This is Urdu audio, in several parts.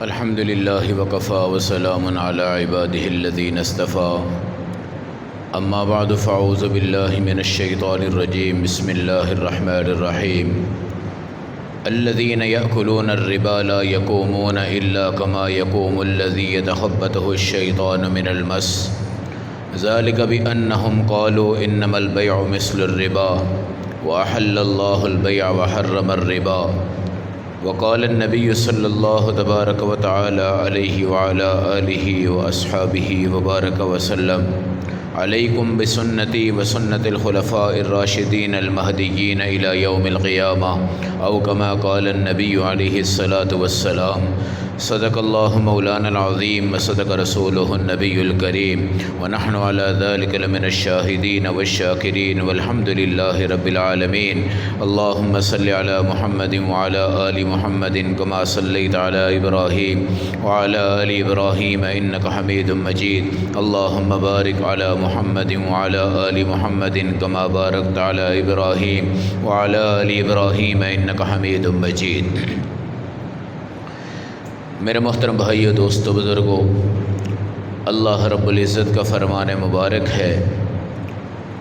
الحمد لله وكفى وسلام على عباده الذين اصطفى أما بعد فأعوذ بالله من الشيطان الرجيم بسم الله الرحمن الرحيم الذين يأكلون الربا لا يقومون إلا كما يقوم الذي يتخبطه الشيطان من المس ذلك بأنهم قالوا إنما البيع مثل الربا وأحل الله البيع وحرم الربا وقال النبي صلى الله تبارك وتعالى عليه وعلى آله وأصحابه وبارك وسلم عليكم بسنتي وسنة الخلفاء الراشدين المهديين إلى يوم القيامة أو كما قال النبي عليه الصلاة والسلام صدق الله مولانا العظيم وصدق رسوله النبي الكريم ونحن على ذلك لمن الشاهدين والشاكرين والحمد لله رب العالمين اللهم صل على محمد وعلى آل محمد كما صليت على إبراهيم وعلى آل إبراهيم إنك حميد مجيد اللهم بارك على محمد وعلى آل محمد كما باركت على إبراهيم وعلى آل إبراهيم إنك حميد مجيد۔ میرے محترم بھائیو، دوستو، بزرگو، اللہ رب العزت کا فرمان مبارک ہے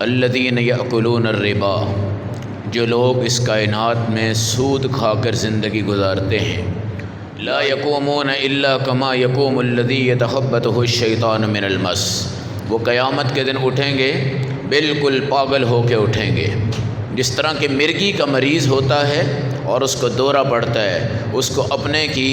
الذین یأکلون الربا، جو لوگ اس کائنات میں سود کھا کر زندگی گزارتے ہیں، لا یقومون الا کما یقوم الذی یتخبطہ الشیطان من المس، وہ قیامت کے دن اٹھیں گے بالکل پاگل ہو کے اٹھیں گے۔ جس طرح کہ مرگی کا مریض ہوتا ہے اور اس کو دورہ پڑتا ہے، اس کو اپنے کی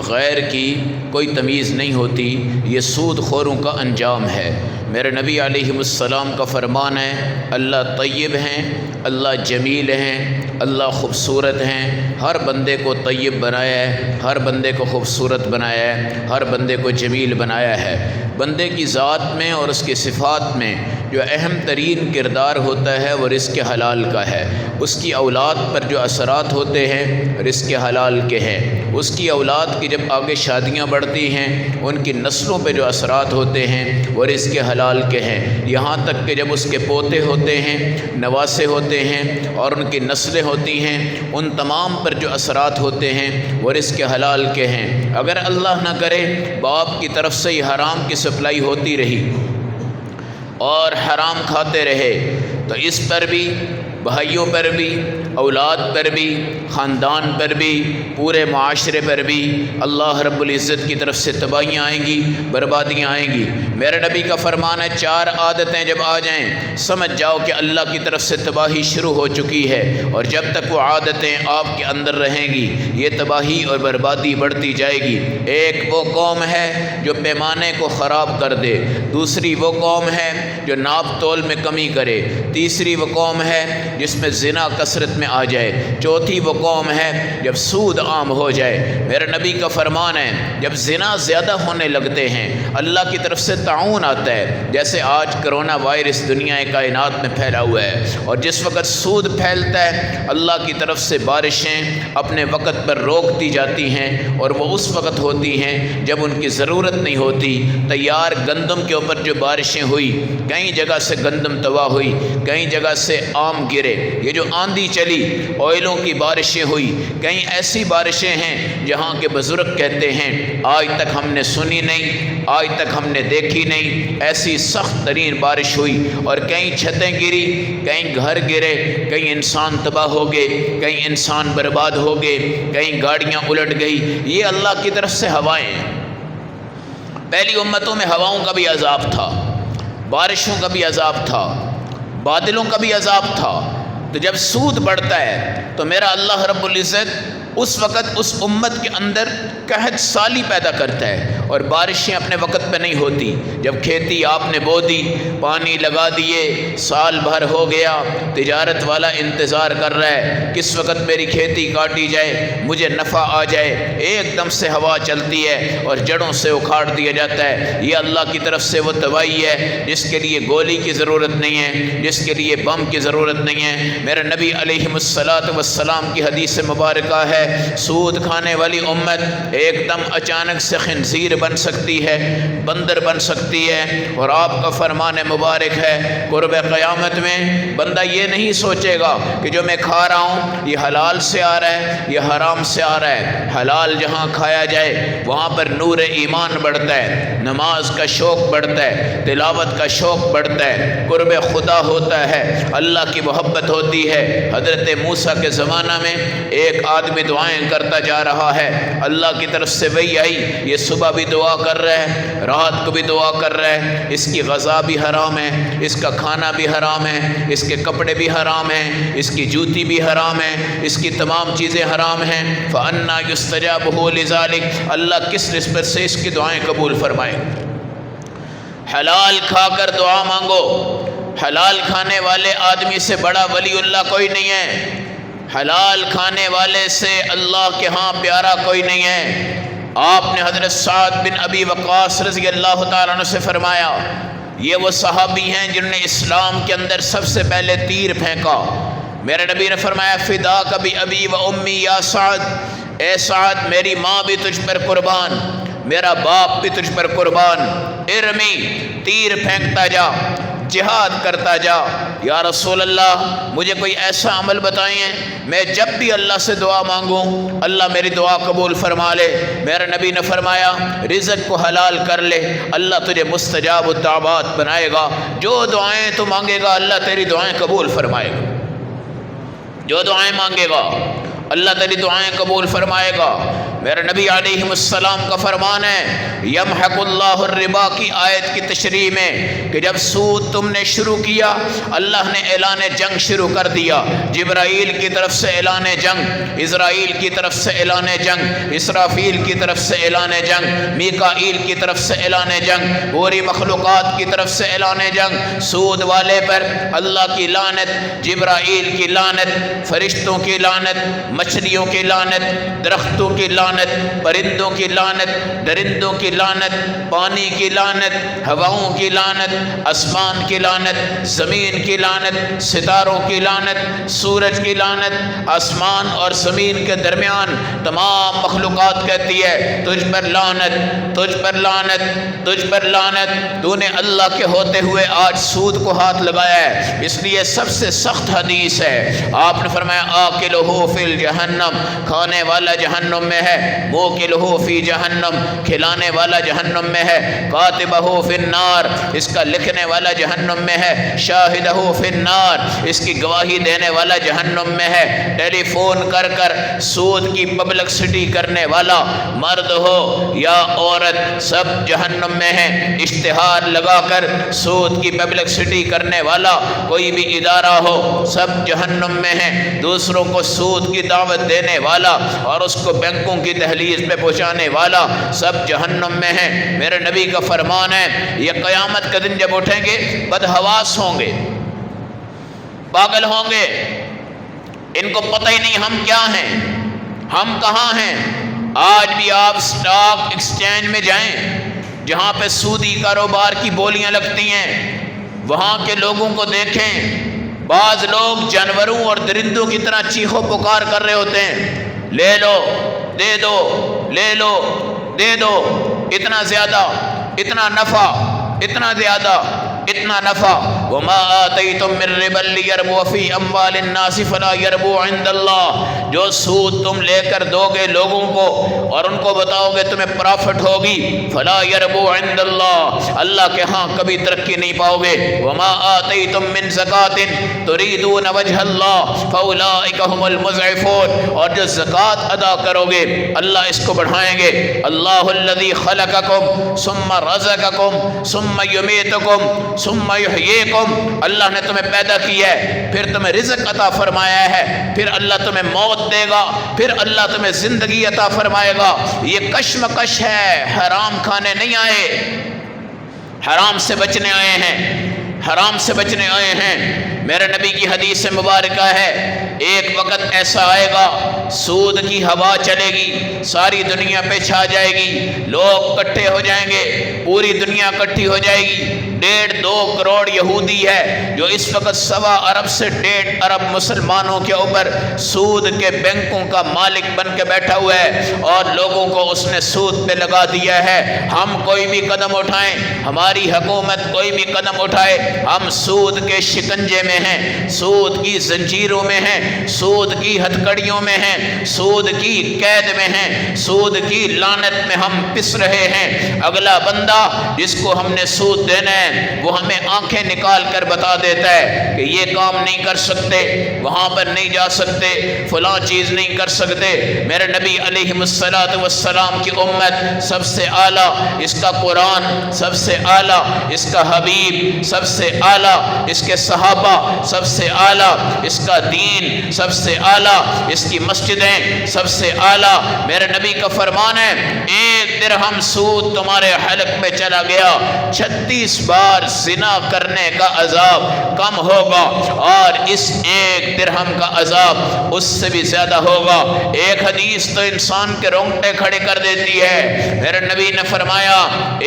غیر کی کوئی تمیز نہیں ہوتی، یہ سود خوروں کا انجام ہے۔ میرے نبی علیہ السلام کا فرمان ہے اللہ طیب ہیں، اللہ جمیل ہیں، اللہ خوبصورت ہیں۔ ہر بندے کو طیب بنایا ہے، ہر بندے کو خوبصورت بنایا ہے، ہر بندے کو جمیل بنایا ہے۔ بندے کی ذات میں اور اس کی صفات میں جو اہم ترین کردار ہوتا ہے وہ رزق حلال کا ہے۔ اس کی اولاد پر جو اثرات ہوتے ہیں رزق حلال کے ہیں۔ اس کی اولاد کی جب آگے شادیاں بڑھتی ہیں ان کی نسلوں پہ جو اثرات ہوتے ہیں وہ رزق حلال کے ہیں، یہاں تک کہ جب اس کے پوتے ہوتے ہیں، نواسے ہوتے ہیں اور ان کی نسلیں ہوتی ہیں، ان تمام پر جو اثرات ہوتے ہیں وہ رزق حلال کے ہیں۔ اگر اللہ نہ کرے باپ کی طرف سے یہ حرام کی سپلائی ہوتی رہی اور حرام کھاتے رہے تو اس پر بھی، بھائیوں پر بھی، اولاد پر بھی، خاندان پر بھی، پورے معاشرے پر بھی اللہ رب العزت کی طرف سے تباہیاں آئیں گی، بربادیاں آئیں گی۔ میرے نبی کا فرمان ہے 4 عادتیں جب آ جائیں سمجھ جاؤ کہ اللہ کی طرف سے تباہی شروع ہو چکی ہے، اور جب تک وہ عادتیں آپ کے اندر رہیں گی یہ تباہی اور بربادی بڑھتی جائے گی۔ ایک وہ قوم ہے جو پیمانے کو خراب کر دے، دوسری وہ قوم ہے جو ناپ تول میں کمی کرے، تیسری وہ قوم ہے جس میں زنا کثرت میں آ جائے، چوتھی وہ قوم ہے جب سود عام ہو جائے۔ میرے نبی کا فرمان ہے جب زنا زیادہ ہونے لگتے ہیں اللہ کی طرف سے تعاون آتا ہے، جیسے آج کرونا وائرس دنیا کائنات میں پھیلا ہوا ہے، اور جس وقت سود پھیلتا ہے اللہ کی طرف سے بارشیں اپنے وقت پر روک دی جاتی ہیں، اور وہ اس وقت ہوتی ہیں جب ان کی ضرورت نہیں ہوتی۔ تیار گندم کے اوپر جو بارشیں ہوئی، کئی جگہ سے گندم تباہ ہوئی، کئی جگہ سے آم گرے، یہ جو آندھی چلی اوئلوں کی بارشیں ہوئی، کئی ایسی بارشیں ہیں جہاں کے بزرگ کہتے ہیں آج تک ہم نے سنی نہیں، آج تک ہم نے دیکھی نہیں، ایسی سخت ترین بارش ہوئی، اور کئی چھتیں گری، کئی گھر گرے، کئی انسان تباہ ہو گئے، کئی انسان برباد ہو گئے، کئی گاڑیاں الٹ گئی۔ یہ اللہ کی طرف سے ہوائیں ہیں۔ پہلی امتوں میں ہواؤں کا بھی عذاب تھا، بارشوں کا بھی عذاب تھا، بادلوں کا بھی عذاب تھا۔ تو جب سود بڑھتا ہے تو میرا اللہ رب العزت اس وقت اس امت کے اندر قحط سالی پیدا کرتا ہے، اور بارشیں اپنے وقت پہ نہیں ہوتی۔ جب کھیتی آپ نے بو دی، پانی لگا دیے، سال بھر ہو گیا، تجارت والا انتظار کر رہا ہے کس وقت میری کھیتی کاٹی جائے، مجھے نفع آ جائے، ایک دم سے ہوا چلتی ہے اور جڑوں سے اکھاڑ دیا جاتا ہے۔ یہ اللہ کی طرف سے وہ تباہی ہے جس کے لیے گولی کی ضرورت نہیں ہے، جس کے لیے بم کی ضرورت نہیں ہے۔ میرے نبی علیہ السلام کی حدیث مبارکہ ہے سود کھانے والی امت ایک دم اچانک سے خنزیر بن سکتی ہے، بندر بن سکتی ہے، اور آپ کا فرمان مبارک ہے قرب قیامت میں بندہ یہ نہیں سوچے گا کہ جو میں کھا رہا ہوں یہ حلال سے آ رہا ہے یہ حرام سے آ رہا ہے۔ حلال جہاں کھایا جائے وہاں پر نور ایمان بڑھتا ہے، نماز کا شوق بڑھتا ہے، تلاوت کا شوق بڑھتا ہے، قرب خدا ہوتا ہے، اللہ کی محبت ہوتی ہے۔ حضرت موسیٰ کے زمانہ میں ایک آدمی دعائیں کرتا جا رہا ہے، اللہ کی طرف سے وحی آئی، یہ صبح بھی دعا کر رہا ہے، رات کو بھی دعا کر رہا ہے، اس کی غذا بھی حرام ہے، اس کا کھانا بھی حرام ہے، اس کے کپڑے بھی حرام ہیں، اس کی جوتی بھی حرام ہے، اس کی تمام چیزیں حرام ہیں۔ فَأَنَّا يُسْتَجَابُ لِذَلِكَ، اللہ کس نسبت سے اس کی دعائیں قبول فرمائے؟ حلال کھا کر دعا مانگو، حلال کھانے والے آدمی سے بڑا ولی اللہ کوئی نہیں ہے، حلال کھانے والے سے اللہ کے ہاں پیارا کوئی نہیں ہے۔ آپ نے حضرت سعد بن ابی وقاص رضی اللہ تعالیٰ عنہ سے فرمایا، یہ وہ صحابی ہیں جنہوں نے اسلام کے اندر سب سے پہلے تیر پھینکا۔ میرے نبی نے فرمایا فداک بأبی و امی یا سعد، اے سعد میری ماں بھی تجھ پر قربان، میرا باپ بھی تجھ پر قربان، ارمی تیر پھینکتا جا، جہاد کرتا جا۔ یا رسول اللہ مجھے کوئی ایسا عمل بتائیں میں جب بھی اللہ سے دعا مانگوں اللہ میری دعا قبول فرما لے۔ میرے نبی نے فرمایا رزق کو حلال کر لے، اللہ تجھے مستجاب الدعوات بنائے گا، جو دعائیں تو مانگے گا اللہ تیری دعائیں قبول فرمائے گا، جو دعائیں مانگے گا اللہ تیری دعائیں قبول فرمائے گا۔ میرے نبی علیہ السلام کا فرمان ہے یمحق اللہ الربا کی آیت کی تشریح میں کہ جب سود تم نے شروع کیا اللہ نے اعلان جنگ شروع کر دیا، جبرائیل کی طرف سے اعلان جنگ، اسرائیل کی طرف سے اعلان جنگ، اسرافیل کی طرف سے اعلان جنگ، میکائیل کی طرف سے اعلان جنگ، پوری مخلوقات کی طرف سے اعلان جنگ۔ سود والے پر اللہ کی لعنت، جبرائیل کی لعنت، فرشتوں کی لعنت، مچھلیوں کی لعنت، درختوں کی لعنت، پرندوں کی لعنت، درندوں کی لعنت، پانی کی لعنت، ہواؤں کی لعنت، آسمان کی لعنت، زمین کی لعنت، ستاروں کی لعنت، سورج کی لعنت، آسمان اور زمین کے درمیان تمام مخلوقات کہتی ہے تجھ پر لعنت، تجھ پر لعنت، تجھ پر لعنت۔ تو نے اللہ کے ہوتے ہوئے آج سود کو ہاتھ لگایا ہے، اس لیے سب سے سخت حدیث ہے، آپ نے فرمایا آکلہ فی الجہنم، کھانے والا جہنم میں ہے، موکلہ فی جہنم، کھلانے والا جہنم میں ہے، کاتبہ فی النار، اس کا لکھنے والا جہنم میں ہے، شاہدہ فی النار، اس کی گواہی دینے والا جہنم میں ہے، ٹیلی فون کر کر سود کی پبلکسٹی کرنے والا مرد ہو یا عورت سب جہنم میں ہے، اشتہار لگا کر سود کی پبلکسٹی کرنے والا کوئی بھی ادارہ ہو سب جہنم میں ہے، دوسروں کو سود کی دعوت دینے والا اور اس کو بینکوں کی دہلیز پہ پہنچانے والا سب جہنم میں ہیں۔ میرے نبی کا فرمان ہے یہ قیامت کا دن جب اٹھیں گے بدحواس ہوں گے، پاگل ہوں گے، ان کو پتہ ہی نہیں ہم کیا ہیں، ہم کہاں ہیں۔ آج بھی آپ سٹاک ایکسچینج میں جائیں جہاں پہ سودی کاروبار کی بولیاں لگتی ہیں، وہاں کے لوگوں کو دیکھیں، بعض لوگ جانوروں اور درندوں کی طرح چیخو پکار کر رہے ہوتے ہیں، لے لو دے دو، لے لو دے دو، اتنا زیادہ، اتنا نفع، اتنا زیادہ، اتنا نفع۔ وما آتیتم من ربا لیربو فی اموال الناس فلا یربو عند اللہ، جو سود تم لے کر دو گے لوگوں کو اور ان کو بتاؤ گے تمہیں پرافٹ ہوگی، فلا یربو عند اللہ، اللہ کے ہاں کبھی ترقی نہیں پاؤ گے۔ وما آتیتم من زکاۃ تریدون وجہ اللہ فاولئک هم المضعفون، اور جو زکوٰۃ ادا کرو گے اللہ اس کو بڑھائیں گے۔ اللہ الذی خلقکم ثم رزقکم ثم یمیتکم ثم یحییکم، اللہ نے تمہیں پیدا کیا ہے، پھر تمہیں رزق عطا فرمایا ہے، پھر اللہ تمہیں موت دے گا، پھر اللہ تمہیں زندگی عطا فرمائے گا۔ یہ کشمکش ہے، حرام کھانے نہیں آئے، حرام سے بچنے آئے ہیں، حرام سے بچنے آئے ہیں۔ میرے نبی کی حدیث مبارکہ ہے ایک وقت ایسا آئے گا سود کی ہوا چلے گی، ساری دنیا پہ چھا جائے گی، لوگ اکٹھے ہو جائیں گے، پوری دنیا اکٹھی ہو جائے گی۔ 1.5-2 کروڑ یہودی ہے جو اس وقت 1.25 ارب سے 1.5 ارب مسلمانوں کے اوپر سود کے بینکوں کا مالک بن کے بیٹھا ہوا ہے، اور لوگوں کو اس نے سود پہ لگا دیا ہے۔ ہم کوئی بھی قدم اٹھائیں، ہماری حکومت کوئی بھی قدم اٹھائے، ہم سود کے شکنجے میں ہیں، سود کی زنجیروں میں ہیں، سود کی ہتھکڑیوں میں ہیں، سود کی قید میں ہیں، سود کی لعنت میں ہم پس رہے ہیں۔ اگلا بندہ جس کو ہم نے سود دینا ہے وہ ہمیں آنکھیں نکال کر بتا دیتا ہے کہ یہ کام نہیں کر سکتے، وہاں پر نہیں جا سکتے، فلاں چیز نہیں کر سکتے۔ میرے نبی علیہ السلام کی امت سب سے اعلیٰ، اس کا قرآن سب سے اعلیٰ، اس کا حبیب سب سے اعلیٰ، اس کے صحابہ سب سے اعلیٰ، اس کا دین سب سے اعلیٰ، اس کی مسجدیں سب سے اعلیٰ۔ میرے نبی کا فرمان ہے 1 درہم سود تمہارے حلق میں چلا گیا، 36 بار زنا کرنے کا عذاب کم ہوگا، اور اس 1 درہم کا عذاب اس سے بھی زیادہ ہوگا۔ ایک حدیث تو انسان کے رونگٹے کھڑے کر دیتی ہے۔ میرے نبی نے فرمایا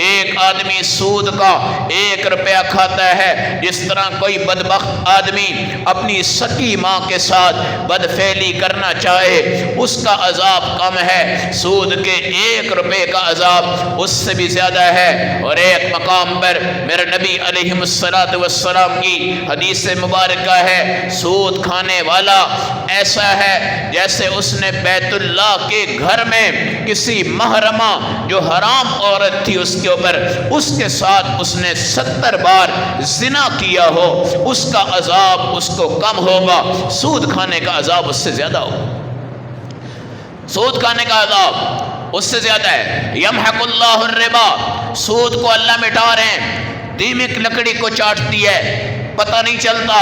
ایک آدمی سود کا 1 روپیہ کھاتا ہے، جس طرح کوئی بدبخت آدمی اپنی سکی ماں کے ساتھ بدفعلی کرنا چاہے اس کا عذاب کم ہے، سود کے 1 روپے کا عذاب اس سے بھی زیادہ ہے۔ اور ایک مقام پر میرے نبی علیہ السلام کی حدیث مبارکہ ہے سود کھانے والا ایسا ہے جیسے اس نے بیت اللہ کے گھر میں کسی محرمہ جو حرام عورت تھی اس کے اوپر، اس کے ساتھ اس نے 70 بار زنا کیا ہو، اس کا عذاب اس کو کم ہوگا، سود کھانے کا عذاب اس سے زیادہ ہوگا، سود کھانے کا عذاب اس سے زیادہ ہے۔ یمحق اللہ الربا، سود کو اللہ مٹا رہے ہیں، دیمک لکڑی کو چاٹتی ہے، پتہ نہیں چلتا،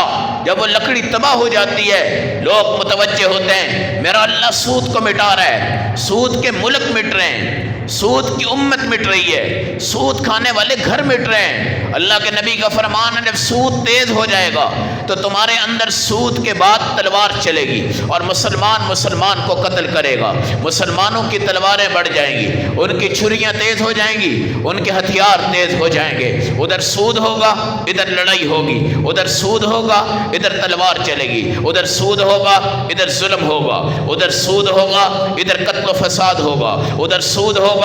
جب وہ لکڑی تباہ ہو جاتی ہے لوگ متوجہ ہوتے ہیں میرا اللہ سود کو مٹا رہا ہے، سود کے ملک مٹ رہے ہیں، سود کی امت مٹ رہی ہے، سود کھانے والے گھر مٹ رہے ہیں۔ اللہ کے نبی کا فرمان ہے جب سود تیز ہو جائے گا تو تمہارے اندر سود کے بعد تلوار چلے گی، اور مسلمان کو قتل کرے گا، مسلمانوں کی تلواریں بڑھ جائیں گی، ان کی چھریاں تیز ہو جائیں گی، ان کے ہتھیار تیز ہو جائیں گے، ادھر سود ہوگا ادھر لڑائی ہوگی، ادھر سود ہوگا ادھر تلوار چلے گی، ادھر سود ہوگا ادھر ظلم ہوگا، ادھر سود ہوگا ادھر قتل و فساد ہوگا، ادھر سود ہوگا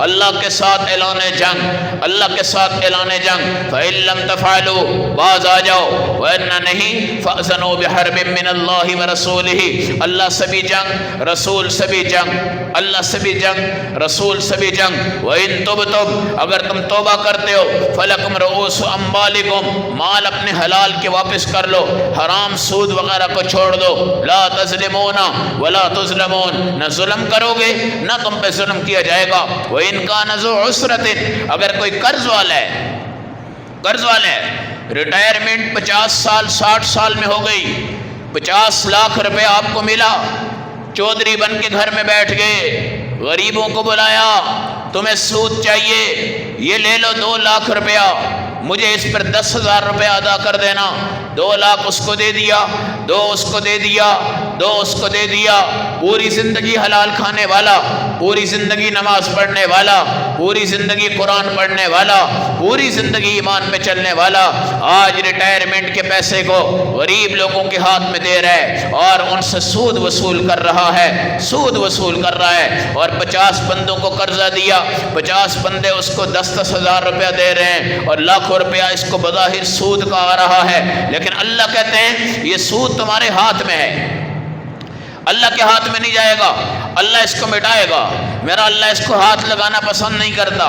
اللہ کے ساتھ اعلان جنگ، اللہ کے ساتھ اعلان جنگ۔ فَإِن لَّمْ تَفْعَلُوا، باز آ جاؤ، وَإِنَّ نہیں فَأْذَنُوا بِحَرْبٍ مِّنَ اللَّهِ وَرَسُولِهِ، اللہ سے بھی جنگ، رسول سے بھی جنگ، اللہ سے بھی جنگ، رسول سے بھی جنگ۔ وَإِن تُبْتُمْ، اگر تم توبہ کرتے ہو، فَلَكُمْ رُءُوسُ أَمْوَالِكُمْ، مال اپنے حلال کے واپس کر لو، حرام سود وغیرہ کو چھوڑ دو۔ لا تظلمون ولا تظلمون، نہ ظلم کرو گے نہ تم پہ ظلم کیا جائے گا۔ وَإِن كَانَ ذُو عُسْرَةٍ، اگر کوئی قرض والا ہے، ریٹائرمنٹ 50 سال 60 سال میں ہو گئی، 50 لاکھ روپے آپ کو ملا، چودھری بن کے گھر میں بیٹھ گئے، غریبوں کو بلایا، تمہیں سود چاہیے، یہ لے لو 2 لاکھ روپیہ، مجھے اس پر 10,000 روپے ادا کر دینا، 2 لاکھ اس کو دے دیا، 2 اس کو دے دیا، 2 اس کو دے دیا، پوری زندگی حلال کھانے والا، پوری زندگی نماز پڑھنے والا، پوری زندگی قرآن پڑھنے والا، پوری زندگی ایمان پہ چلنے والا، آج ریٹائرمنٹ کے پیسے کو غریب لوگوں کے ہاتھ میں دے رہا ہے اور ان سے سود وصول کر رہا ہے، سود وصول کر رہا ہے، اور 50 بندوں کو قرضہ دیا، 50 بندے اس کو 10-10 ہزار روپیہ دے رہے ہیں، اور لاکھوں روپیہ اس کو بظاہر سود کا آ رہا ہے، لیکن اللہ کہتے ہیں یہ سود تمہارے ہاتھ میں ہے، اللہ کے ہاتھ میں نہیں جائے گا، اللہ اس کو مٹائے گا، میرا اللہ اس کو ہاتھ لگانا پسند نہیں کرتا،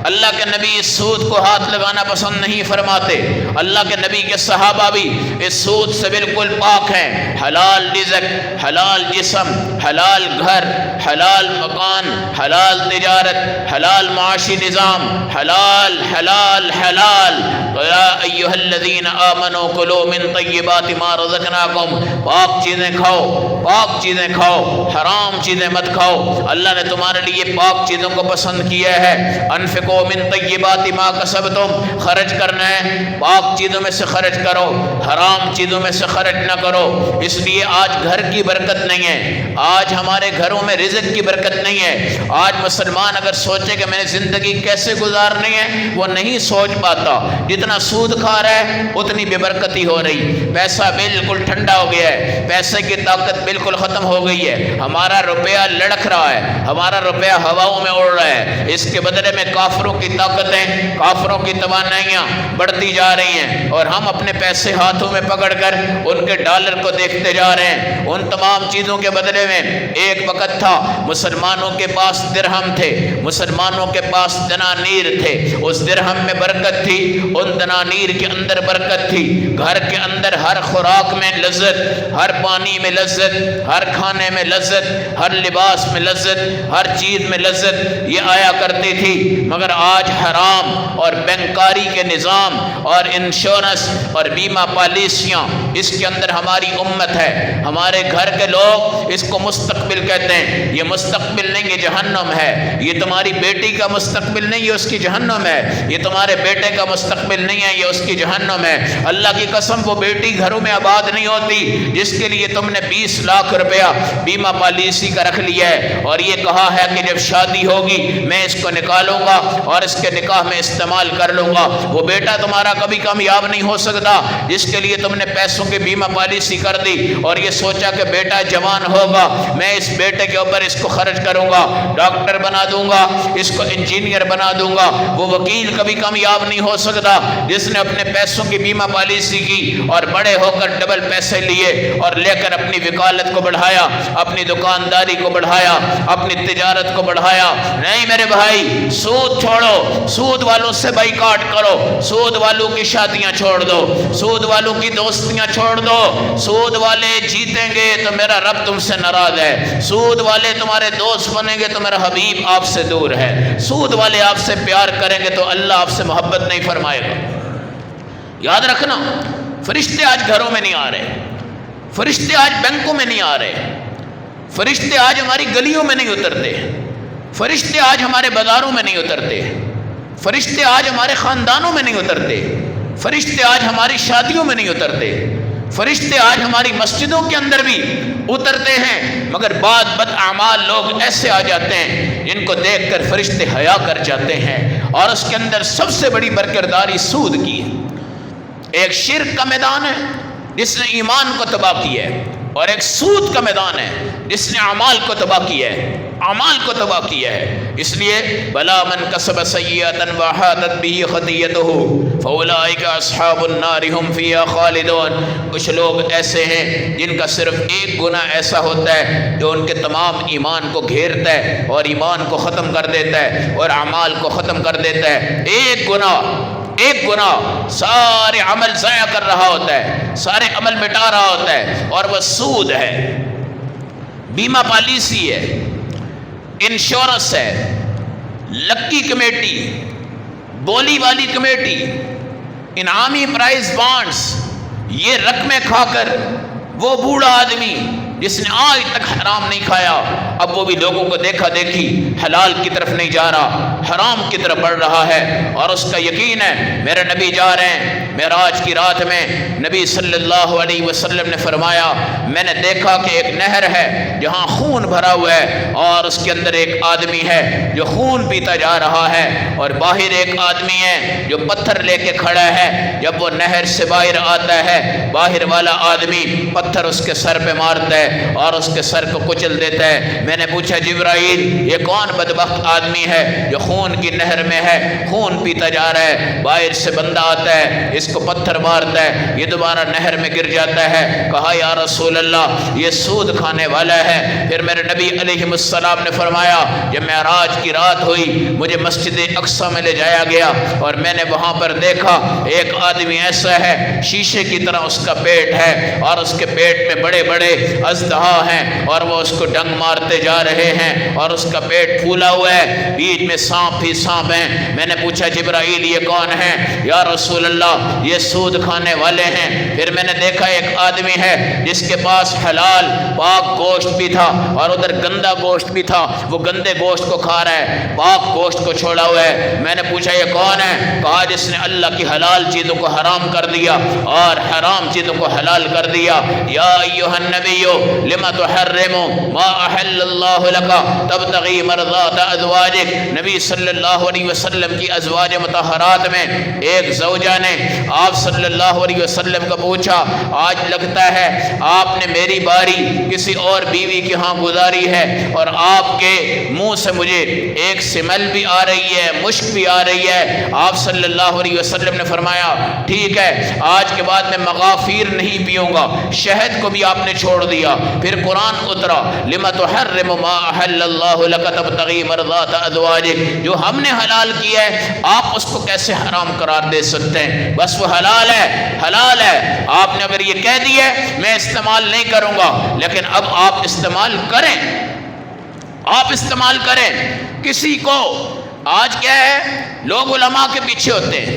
اللہ کے نبی اس سود کو ہاتھ لگانا پسند نہیں فرماتے، اللہ کے نبی کے صحابہ بھی اس سود سے بالکل پاک ہیں، حلال رزق، حلال جسم، حلال گھر، حلال مکان، حلال تجارت، حلال معاشی نظام، حلال حلال حلال، یا ایھا الذین آمنوا کلوا من طیبات ما رزقناکم، پاک چیزیں کھاؤ، پاک چیزیں کھاؤ، حرام چیزیں مت کھاؤ، اللہ نے تمہارے لیے پاک چیزوں کو پسند کیا ہے۔ انفقوا انفقوا من طیبات ما کسبتم، خرچ کرنا ہے پاک چیزوں میں سے خرچ کرو، حرام چیزوں میں سے خرچ نہ کرو۔ اس لیے آج گھر کی برکت نہیں ہے، آج ہمارے گھروں میں رزق کی برکت نہیں ہے۔ آج مسلمان اگر سوچے کہ میں نے زندگی کیسے گزارنی ہے، وہ نہیں سوچ پاتا۔ جتنا سود کھا رہا ہے اتنی بے برکتی ہو رہی، پیسہ بالکل ٹھنڈا ہو گیا ہے، پیسے کی طاقت بالکل ختم ہو گئی ہے، ہمارا روپیہ لڑکھ رہا ہے، ہمارا روپیہ ہواؤں میں اڑ رہا ہے۔ اس کے بدلے میں کافروں کی طاقتیں، کافروں کی توانائیاں بڑھتی جا رہی ہیں، اور ہم اپنے پیسے ہاتھوں میں پکڑ کر ان کے ڈالر کو دیکھتے جا رہے ہیں۔ ان تمام چیزوں کے بدلے میں ایک وقت تھا مسلمانوں کے پاس درہم تھے، مسلمانوں کے پاس دنانیر تھے، اس درہم میں برکت تھی، ان دنانیر کے اندر برکت تھی۔ گھر کے اندر ہر خوراک میں لذت، ہر پانی میں لذت، ہر کھانے میں لذت، ہر لباس میں لذت، ہر چیز میں لذت یہ آیا کرتی تھی۔ مگر آج حرام اور بینکاری کے نظام اور انشورنس اور بیمہ پالیسیاں، اس کے اندر ہماری امت ہے، ہمارے گھر کے لوگ اس کو مستقبل کہتے ہیں۔ یہ مستقبل نہیں، یہ جہنم ہے۔ یہ تمہاری بیٹی کا مستقبل نہیں، یہ اس کی جہنم ہے۔ یہ تمہارے بیٹے کا مستقبل نہیں ہے، یہ اس کی جہنم ہے۔ اللہ کی قسم وہ بیٹی گھروں میں آباد نہیں ہوتی جس کے لیے تم نے 20 لاکھ روپیہ بیمہ پالیسی کا رکھ لیا ہے اور یہ کہا ہے کہ جب شادی ہوگی میں اس کو نکالوں گا اور اس کے نکاح میں استعمال کر لوں گا۔ وہ بیٹا تمہارا کبھی کامیاب نہیں ہو سکتا جس کے لیے تم نے پیسوں کی بیمہ پالیسی کر دی اور یہ سوچا کہ بیٹا جوان ہوگا، میں اس بیٹے کے اوپر اس کو خرچ کروں گا، ڈاکٹر بنا دوں گا، اس کو انجینئر بنا دوں گا۔ وہ وکیل کبھی کامیاب نہیں ہو سکتا جس نے اپنے پیسوں کی بیمہ پالیسی کی اور بڑے ہو کر ڈبل پیسے لیے اور لے کر اپنی وکالت کو بڑھایا، اپنی دکانداری کو بڑھایا، اپنی تجارت کو بڑھایا۔ نہیں میرے بھائی، سود چھوڑو، سود والوں سے بائیکاٹ کرو، سود والوں کی شادیاں چھوڑ دو، سود والوں کی دوستیاں چھوڑ دو۔ سود والے جیتیں گے تو میرا رب تم سے ناراض ہے، سود والے تمہارے دوست بنیں گے تو میرا حبیب آپ سے دور ہے، سود والے آپ سے پیار کریں گے تو اللہ آپ سے محبت نہیں فرمائے گا۔ یاد رکھنا، فرشتے آج گھروں میں نہیں آ رہے، فرشتے آج بینکوں میں نہیں آ رہے، فرشتے آج ہماری گلیوں میں نہیں اترتے، فرشتے آج ہمارے بازاروں میں نہیں اترتے، فرشتے آج ہمارے خاندانوں میں نہیں اترتے، فرشتے آج ہماری شادیوں میں نہیں اترتے، فرشتے آج ہماری مسجدوں کے اندر بھی اترتے ہیں، مگر بعض بداعمال لوگ ایسے آ جاتے ہیں جن کو دیکھ کر فرشتے حیا کر جاتے ہیں، اور اس کے اندر سب سے بڑی برکرداری سود کی ہے۔ ایک شرک کا میدان ہے جس نے ایمان کو تباہ کیا ہے، اور ایک سود کا میدان ہے جس نے اعمال کو تباہ کیا ہے، اعمال کو تباہ کیا ہے۔ اس لیے بلا من کسب سیئۃ وحاطت به خطیئته فاولئک اصحاب النار هم فیہا خالدون۔ کچھ لوگ ایسے ہیں جن کا صرف ایک گناہ ایسا ہوتا ہے جو ان کے تمام ایمان کو گھیرتا ہے اور ایمان کو ختم کر دیتا ہے اور اعمال کو ختم کر دیتا ہے۔ ایک گناہ سارے عمل ضائع کر رہا ہوتا ہے، سارے عمل مٹا رہا ہوتا ہے، اور وہ سود ہے، بیمہ پالیسی ہے، انشورنس ہے، لکی کمیٹی، بولی والی کمیٹی، انعامی پرائز بانڈز۔ یہ رقمیں کھا کر وہ بوڑھا آدمی جس نے آج تک حرام نہیں کھایا، اب وہ بھی لوگوں کو دیکھا دیکھی حلال کی طرف نہیں جا رہا، حرام کی طرف بڑھ رہا ہے، اور اس کا یقین ہے میرے نبی جا رہے ہیں۔ معراج کی رات میں نبی صلی اللہ علیہ وسلم نے فرمایا میں نے دیکھا کہ ایک نہر ہے جہاں خون بھرا ہوا ہے، اور اس کے اندر ایک آدمی ہے جو خون پیتا جا رہا ہے، اور باہر ایک آدمی ہے جو پتھر لے کے کھڑا ہے۔ جب وہ نہر سے باہر آتا ہے، باہر والا آدمی پتھر اس کے سر پہ مارتا ہے اور اس کے سر کو کچل دیتا ہے۔ میں نے پوچھا جبرائیل یہ کون بدبخت آدمی ہے جو خون کی نہر میں ہے، خون پیتا جا رہا ہے، باہر سے بندہ آتا ہے اس کو پتھر مارتا ہے، یہ دوبارہ نہر میں گر جاتا ہے۔ کہا یا رسول اللہ یہ سود کھانے والا ہے۔ پھر میرے نبی علیہ السلام نے فرمایا جب معراج کی رات ہوئی مجھے مسجد اقصی میں لے جایا گیا اور میں نے وہاں پر دیکھا ایک آدمی ایسا ہے شیشے کی طرح اس کا پیٹ ہے، اور اس کے پیٹ میں بڑے بڑے اژدہا ہیں اور وہ اس کو ڈنگ مارتے جا رہے ہیں اور اس کا پیٹ پھولا ہوا ہے، بیچ میں سانپ ہی سانپ ہیں۔ میں نے پوچھا جبرائیل یہ کون ہیں؟ یا رسول اللہ یہ سود کھانے والے ہیں۔ پھر میں نے دیکھا ایک آدمی ہے جس کے پاس حلال پاک گوشت بھی تھا اور ادھر گندا گوشت بھی تھا، وہ گندے گوشت کو کھا رہا ہے، پاک گوشت کو چھوڑا ہوا ہے۔ میں نے پوچھا یہ کون ہے؟ کہا جس نے اللہ کی حلال چیزوں کو حرام کر دیا اور حرام چیزوں کو حلال کر دیا۔ یا ایھا النبی لم تحرم ما احل اللہ لک تبتغی مرضات ازواجک۔ نبی صلی اللہ علیہ وسلم کی ازواج مطہرات میں ایک زوجہ نے آپ صلی اللہ علیہ وسلم کو پوچھا، آج لگتا ہے آپ نے میری باری کسی اور بیوی کے ہاں گزاری ہے اور آپ کے منہ سے مجھے ایک سمیل بھی آ رہی ہے، مشک بھی آ رہی ہے۔ آپ صلی اللہ علیہ وسلم نے فرمایا ٹھیک ہے، آج کے بعد میں مغافیر نہیں پیوں گا۔ شہد کو بھی آپ نے چھوڑ دیا۔ پھر قرآن اترا، لم تحرم ما احل اللہ لک تبتغی مرضات ازواجک، جو ہم نے حلال کیا ہے آپ اس کو کیسے حرام قرار دے سکتے ہیں؟ بس وہ حلال ہے، حلال ہے۔ آپ نے اگر یہ کہہ دیا میں استعمال نہیں کروں گا، لیکن اب آپ استعمال کریں، آپ استعمال کریں۔ کسی کو آج کیا ہے، لوگ علماء کے پیچھے ہوتے ہیں،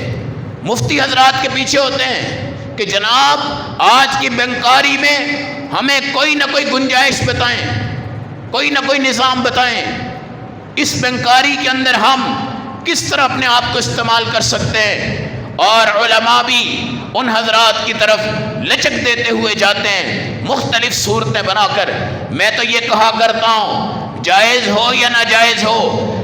مفتی حضرات کے پیچھے ہوتے ہیں کہ جناب آج کی بینکاری میں ہمیں کوئی نہ کوئی گنجائش بتائیں، کوئی نہ کوئی نظام بتائیں، اس بینکاری کے اندر ہم کس طرح اپنے آپ کو استعمال کر سکتے ہیں۔ اور علماء بھی ان حضرات کی طرف لچک دیتے ہوئے جاتے ہیں مختلف صورتیں بنا کر۔ میں تو یہ کہا کرتا ہوں جائز ہو یا ناجائز ہو،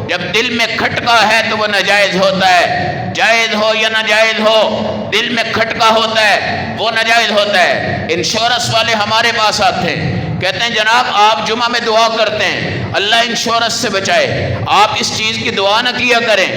جب دل میں کھٹکا ہے تو وہ ناجائز ہوتا ہے، جائز ہو یا ناجائز ہو، دل میں کھٹکا ہوتا ہے وہ ناجائز ہوتا ہے۔ انشورنس والے ہمارے پاس آتے ہیں، کہتے ہیں جناب آپ جمعہ میں دعا کرتے ہیں اللہ انشورنس سے بچائے، آپ اس چیز کی دعا نہ کیا کریں،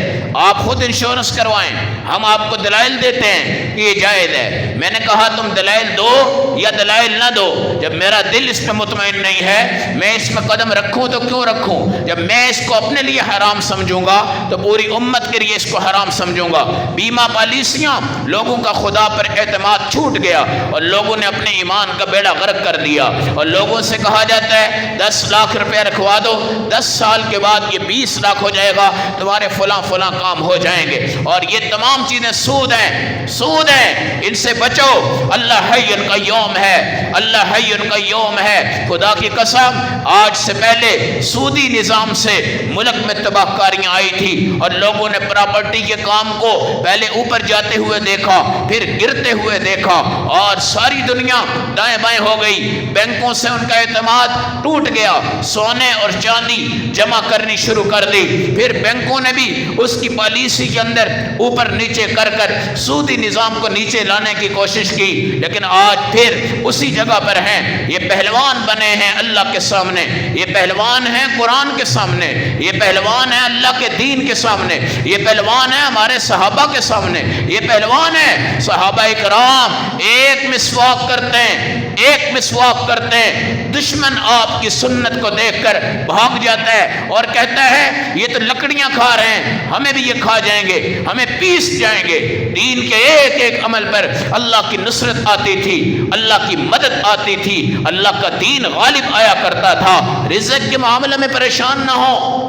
آپ خود انشورنس کروائیں، ہم آپ کو دلائل دیتے ہیں کہ یہ جائز ہے۔ میں نے کہا تم دلائل دو یا دلائل نہ دو، جب میرا دل اس پہ مطمئن نہیں ہے میں اس میں قدم رکھوں تو کیوں رکھوں؟ جب میں اس کو اپنے لیے حرام سمجھوں گا تو پوری امت کے لیے اس کو حرام سمجھوں گا۔ بیمہ پالیسیاں، لوگوں کا خدا پر اعتماد چھوٹ گیا اور لوگوں نے اپنے ایمان کا بیڑا غرق کر دیا، اور لوگوں سے کہا جاتا ہے 10 لاکھ روپے رکھوا دو، 10 سال کے بعد یہ 20 لاکھ ہو جائے گا، تمہارے فلاں فلاں کام ہو جائیں گے، اور یہ تمام چیزیں سود ہیں، سود ہیں، ان سے بچو۔ اللہ حی قیوم ہے، اللہ حی قیوم ہے۔ خدا کی قسم آج سے پہلے سودی نظام سے ملک میں تباہ کاریاں آئی تھی اور لوگوں نے پراپرٹی کے کام کو پہلے اوپر جاتے ہوئے دیکھا، پھر گرتے ہوئے دیکھا، اور ساری دنیا دائیں بائیں ہو گئی، بینکوں سے ان کا اعتماد ٹوٹ گیا، سونے اور چاندی جمع کرنی شروع کر دی، پھر بینکوں نے بھی اس کی پالیسی کے اندر اوپر نیچے کر سودی نظام کو نیچے لانے کی کوشش کی، لیکن آج پھر اسی جگہ پر ہیں۔ یہ پہلوان بنے ہیں اللہ کے سامنے، یہ پہلوان ہیں قرآن کے سامنے، یہ پہلوان ہیں اللہ کے دین کے سامنے، یہ پہلوان ہیں ہمارے صحابہ کے سامنے، یہ پہلوان ہیں صحابہ اکرام ایک مسواک کرتے ہیں، ایک مسواک کرتے ہیں، دشمن آپ کی سنت کو دیکھ کر بھاگ جاتا ہے اور کہتا ہے یہ تو لکڑیاں کھا رہے ہیں، ہمیں بھی یہ کھا جائیں گے، ہمیں پیس جائیں گے۔ دین کے ایک ایک عمل پر اللہ کی نصرت آتی تھی، اللہ کی مدد آتی تھی، اللہ کا دین غالب آیا کرتا تھا۔ رزق کے معاملے میں پریشان نہ ہو،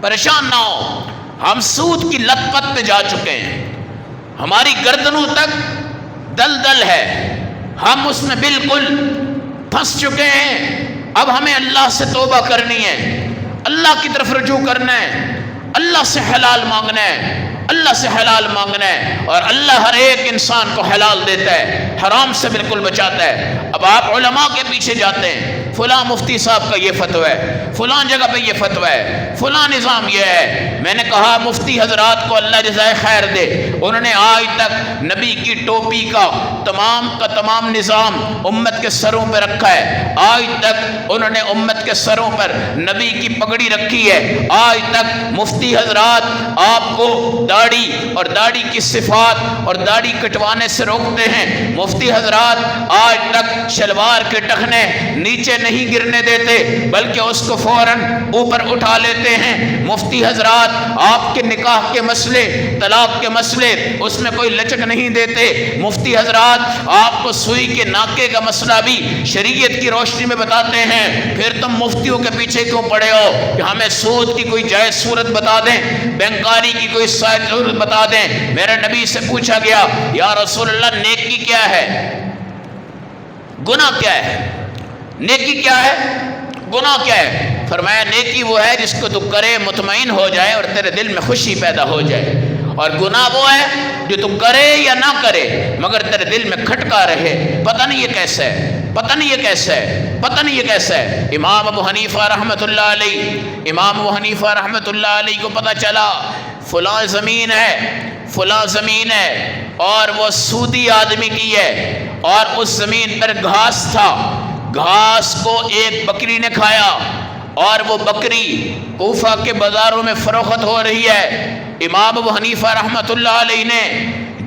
پریشان نہ ہو۔ ہم سود کی لت پت پہ جا چکے ہیں، ہماری گردنوں تک دلدل ہے، ہم اس میں بالکل پھنس چکے ہیں۔ اب ہمیں اللہ سے توبہ کرنی ہے، اللہ کی طرف رجوع کرنا ہے، اللہ سے حلال مانگنا ہے، اللہ سے حلال مانگنا ہے، اور اللہ ہر ایک انسان کو حلال دیتا ہے، حرام سے بالکل بچاتا ہے۔ اب آپ علماء کے پیچھے جاتے ہیں، فلاں مفتی صاحب کا یہ فتویٰ ہے، فلاں جگہ پہ یہ فتویٰ ہے، فلاں نظام یہ ہے۔ میں نے کہا مفتی حضرات کو اللہ جزائے خیر دے، انہوں نے آج تک نبی کی ٹوپی کا تمام نظام امت کے سروں پہ رکھا ہے، آج تک انہوں نے امت کے سروں پر نبی کی پگڑی رکھی ہے، آج تک مفتی حضرات آپ کو داڑھی اور داڑھی کی صفات اور داڑھی کٹوانے سے روکتے ہیں۔ مفتی حضرات آج تک شلوار کے ٹخنے نیچے نہیں گرنے دیتے بلکہ اس کو فوراً اوپر اٹھا لیتے ہیں۔ مفتی حضرات آپ کے نکاح کے مسئلے، طلاق کے مسئلے، اس میں کوئی لچک نہیں دیتے۔ مفتی حضرات آپ کو سوئی کے ناکے کا مسئلہ بھی شریعت کی روشنی میں بتاتے ہیں۔ پھر تم مفتیوں کے پیچھے کیوں پڑے ہو کہ ہمیں سود کی کوئی جائز صورت بتا دیں، بینکاری کی کوئی صورت بتا دیں۔ میرے نبی سے پوچھا گیا یا رسول اللہ نیکی کیا ہے، گناہ کیا ہے؟ نیکی کیا ہے، گناہ کیا ہے؟ فرمایا نیکی وہ ہے جس کو تو کرے مطمئن ہو جائے اور تیرے دل میں خوشی پیدا ہو جائے، اور گناہ وہ ہے جو تو کرے یا نہ کرے مگر تیرے دل میں کھٹکا رہے، پتہ نہیں یہ کیسا ہے، پتہ نہیں یہ کیسا ہے، پتہ نہیں یہ کیسا ہے۔ امام ابو حنیفہ رحمۃ اللہ علیہ، امام ابو حنیفہ رحمۃ اللہ علیہ کو پتہ چلا فلاں زمین ہے، فلاں زمین ہے اور وہ سودی آدمی کی ہے، اور اس زمین پر گھاس تھا، گھاس کو ایک بکری نے کھایا اور وہ بکری کوفہ کے بازاروں میں فروخت ہو رہی ہے۔ امام ابو حنیفہ رحمۃ اللہ علیہ نے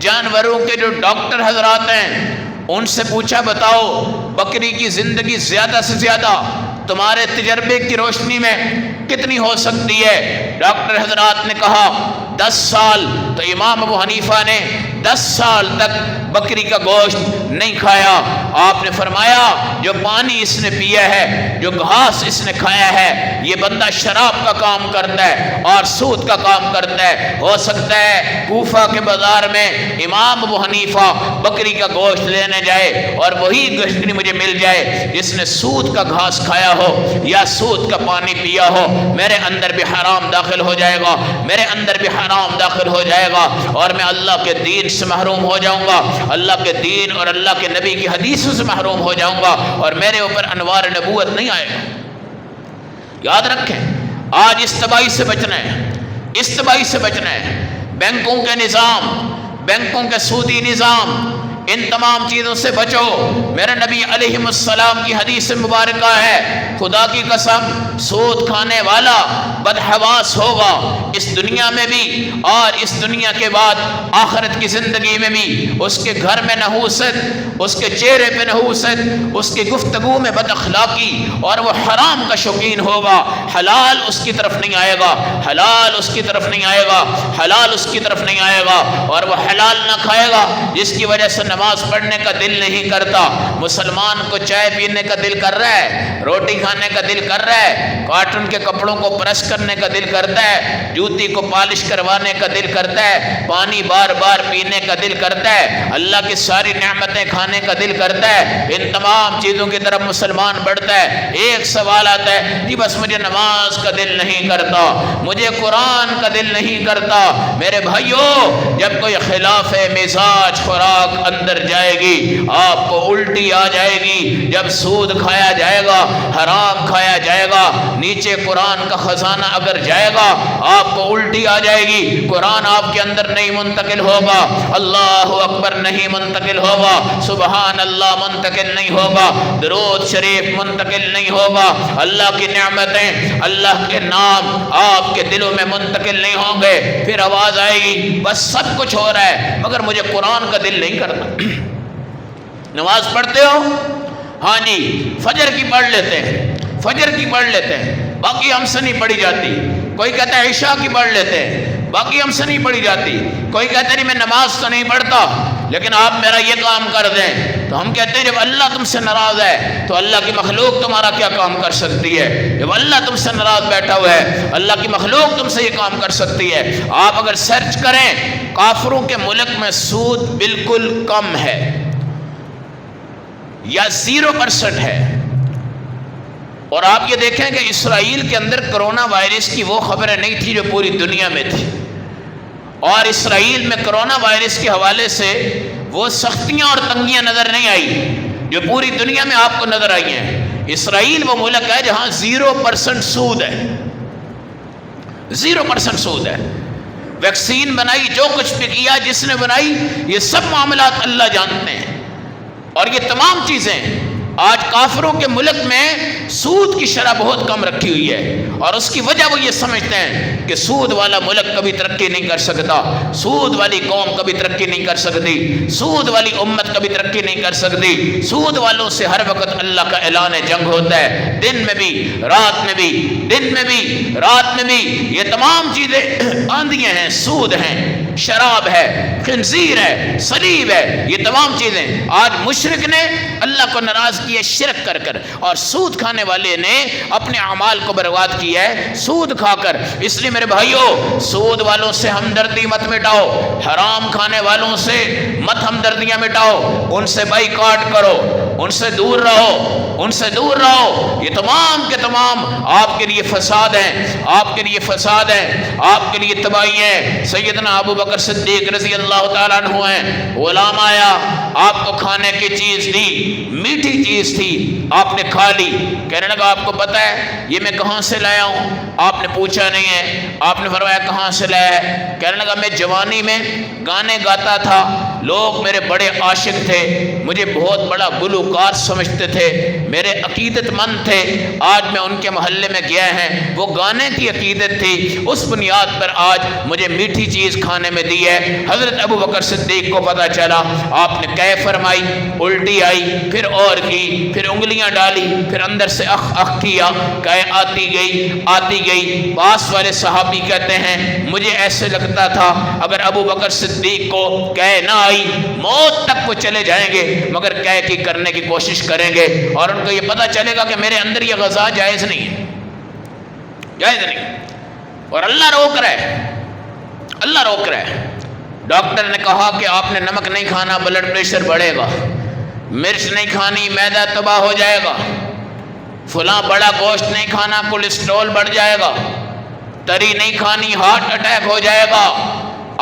جانوروں کے جو ڈاکٹر حضرات ہیں ان سے پوچھا بتاؤ بکری کی زندگی زیادہ سے زیادہ تمہارے تجربے کی روشنی میں کتنی ہو سکتی ہے؟ ڈاکٹر حضرات نے کہا 10 سال۔ تو امام ابو حنیفہ نے 10 سال تک بکری کا گوشت نہیں کھایا۔ آپ نے فرمایا جو پانی اس نے پیا ہے، جو گھاس اس نے کھایا ہے، یہ بندہ شراب کا کام کرتا ہے اور سود کا کام کرتا ہے۔ ہو سکتا ہے کوفہ کے بازار میں امام ابو حنیفہ بکری کا گوشت لینے جائے اور وہی گوشت مجھے مل جائے جس نے سود کا گھاس کھایا ہو یا سود کا پانی پیا ہو۔ میرے اندر بھی حرام داخل ہو جائے گا، میرے اندر بھی حرام داخل ہو جائے گا اور میں اللہ کے دین سے محروم ہو جاؤں گا، اللہ کے دین اور اللہ کے نبی کی حدیثوں سے محروم ہو جاؤں گا اور میرے اوپر انوار نبوت نہیں آئے گا۔ یاد رکھیں آج اس تباہی سے بچنا ہے، اس تباہی سے بچنا ہے۔ بینکوں کے نظام، بینکوں کے سودی نظام، ان تمام چیزوں سے بچو۔ میرے نبی علیہ السلام کی حدیث مبارکہ ہے خدا کی قسم سود کھانے والا بدحواس ہوگا اس دنیا میں بھی اور اس دنیا کے بعد آخرت کی زندگی میں بھی۔ اس کے گھر میں نحوست، اس کے چہرے پہ نحوست، اس کی گفتگو میں بد اخلاقی، اور وہ حرام کا شوقین ہوگا۔ حلال اس کی طرف نہیں آئے گا، حلال اس کی طرف نہیں آئے گا، حلال اس کی طرف نہیں آئے گا، اور وہ حلال نہ کھائے گا جس کی وجہ سے نماز پڑھنے کا دل نہیں کرتا۔ مسلمان کو چائے پینے کا دل کر رہا ہے، روٹی کھانے کا دل کر رہا ہے، کاٹن کے کپڑوں کو پریس کرنے کا دل کرتا ہے، جوتی کو پالش کروانے کا دل کرتا ہے، پانی بار بار پینے کا دل کرتا ہے، اللہ کی ساری نعمتیں کھانے کا دل کرتا ہے۔ ان تمام چیزوں کی طرف مسلمان بڑھتا ہے۔ ایک سوال آتا ہے جی بس مجھے نماز کا دل نہیں کرتا، مجھے قرآن کا دل نہیں کرتا۔ میرے بھائیوں جب کوئی خلاف مزاج خوراک اندر جائے گی آپ کو الٹی آ جائے گی۔ جب سود کھایا جائے گا، حرام کھایا جائے گا، نیچے قرآن کا خزانہ اگر جائے گا آپ کو الٹی آ جائے گی۔ قرآن آپ کے اندر نہیں منتقل ہوگا، اللہ اکبر نہیں منتقل ہوگا، سبحان اللہ منتقل نہیں ہوگا، درود شریف منتقل نہیں ہوگا، اللہ کی نعمتیں، اللہ کے نام آپ کے دلوں میں منتقل نہیں ہوں گے۔ پھر آواز آئے گی بس سب کچھ ہو رہا ہے مگر مجھے قرآن کا دل نہیں کرتا۔ نماز پڑھتے ہو؟ ہاں جی فجر کی پڑھ لیتے ہیں، فجر کی پڑھ لیتے ہیں، باقی ہم سے نہیں پڑھی جاتی۔ کوئی کہتا ہے عشاء کی پڑھ لیتے ہیں، باقی ہم سے نہیں پڑھی جاتی۔ کوئی کہتا ہے نہیں میں نماز تو نہیں پڑھتا لیکن آپ میرا یہ کام کر دیں، تو ہم کہتے ہیں جب اللہ تم سے ناراض ہے تو اللہ کی مخلوق تمہارا کیا کام کر سکتی ہے؟ جب اللہ تم سے ناراض بیٹھا ہوا ہے اللہ کی مخلوق تم سے یہ کام کر سکتی ہے۔ آپ اگر سرچ کریں کافروں کے ملک میں سود بالکل کم ہے یا 0% ہے، اور آپ یہ دیکھیں کہ اسرائیل کے اندر کرونا وائرس کی وہ خبریں نہیں تھی جو پوری دنیا میں تھی، اور اسرائیل میں کرونا وائرس کے حوالے سے وہ سختیاں اور تنگیاں نظر نہیں آئی جو پوری دنیا میں آپ کو نظر آئی ہیں۔ اسرائیل وہ ملک ہے جہاں 0% سود ہے، 0% سود ہے۔ ویکسین بنائی، جو کچھ بھی کیا جس نے بنائی، یہ سب معاملات اللہ جانتے ہیں، اور یہ تمام چیزیں آج کافروں کے ملک میں سود کی شرح بہت کم رکھی ہوئی ہے، اور اس کی وجہ وہ یہ سمجھتے ہیں کہ سود والا ملک کبھی ترقی نہیں کر سکتا، سود والی قوم کبھی ترقی نہیں کر سکتی، سود والی امت کبھی ترقی نہیں کر سکتی، سود والوں سے ہر وقت اللہ کا اعلان جنگ ہوتا ہے، دن میں بھی رات میں بھی، دن میں بھی رات میں بھی۔ یہ تمام چیزیں آندیاں ہیں، سود ہیں، شراب ہے، خنزیر ہے، صلیب ہے، یہ تمام چیزیں آج مشرک نے اللہ کو ناراض کیا شرک کر کر، اور سود کھانے والے نے اپنے اعمال کو برباد کیا ہے سود کھا کر۔ اس لیے میرے بھائیوں، سود والوں سے ہمدردی مت مٹاؤ، حرام کھانے والوں سے مت ہمدردیاں مٹاؤ، ان سے بائیکاٹ کرو، ان سے دور رہو، ان سے دور رہو۔ یہ تمام کے تمام آپ کے لیے فساد ہیں، آپ کے لیے فساد ہیں، آپ کے لیے تباہی ہے۔ سیدنا ابو بکر صدیق رضی اللہ تعالیٰ عنہ ہیں، غلام آیا، آپ کو کھانے کی چیز دی، میٹھی چیز تھی، آپ نے کھا لی، کہنے لگا آپ کو پتہ ہے یہ میں کہاں سے لایا ہوں؟ آپ نے پوچھا نہیں ہے، آپ نے فرمایا کہاں سے لایا ہے؟ کہنے لگا میں جوانی میں گانے گاتا تھا، لوگ میرے بڑے عاشق تھے، مجھے بہت بڑا گلوکار سمجھتے تھے، میرے عقیدت مند تھے، آج میں ان کے محلے میں گیا ہے، وہ گانے کی عقیدت تھی، اس بنیاد پر آج مجھے میٹھی چیز کھانے میں دی ہے۔ حضرت ابو بکر صدیق کو پتہ چلا، آپ نے قے فرمائی، الٹی آئی، پھر اور کی، پھر انگلیاں ڈالی، پھر اندر سے اخ اخ کیا، قے آتی گئی آتی گئی۔ پاس والے صحابی کہتے ہیں مجھے ایسے لگتا تھا اگر ابو بکر صدیق کو قے نہ آئی موت تک وہ چلے جائیں گے، مگر قے کی کرنے کی کوشش کریں گے، اور ان کو یہ پتہ چلے گا کہ میرے اندر یہ غذا جائز نہیں ہے، جائز نہیں، اور اللہ روک رہا ہے، اللہ روک رہا ہے۔ ڈاکٹر نے کہا کہ آپ نے نمک نہیں کھانا، بلڈ پریشر بڑھے گا، مرچ نہیں کھانی، معدہ تباہ ہو جائے گا، فلاں بڑا گوشت نہیں کھانا، کولیسٹرول بڑھ جائے گا، تری نہیں کھانی، ہارٹ اٹیک ہو جائے گا۔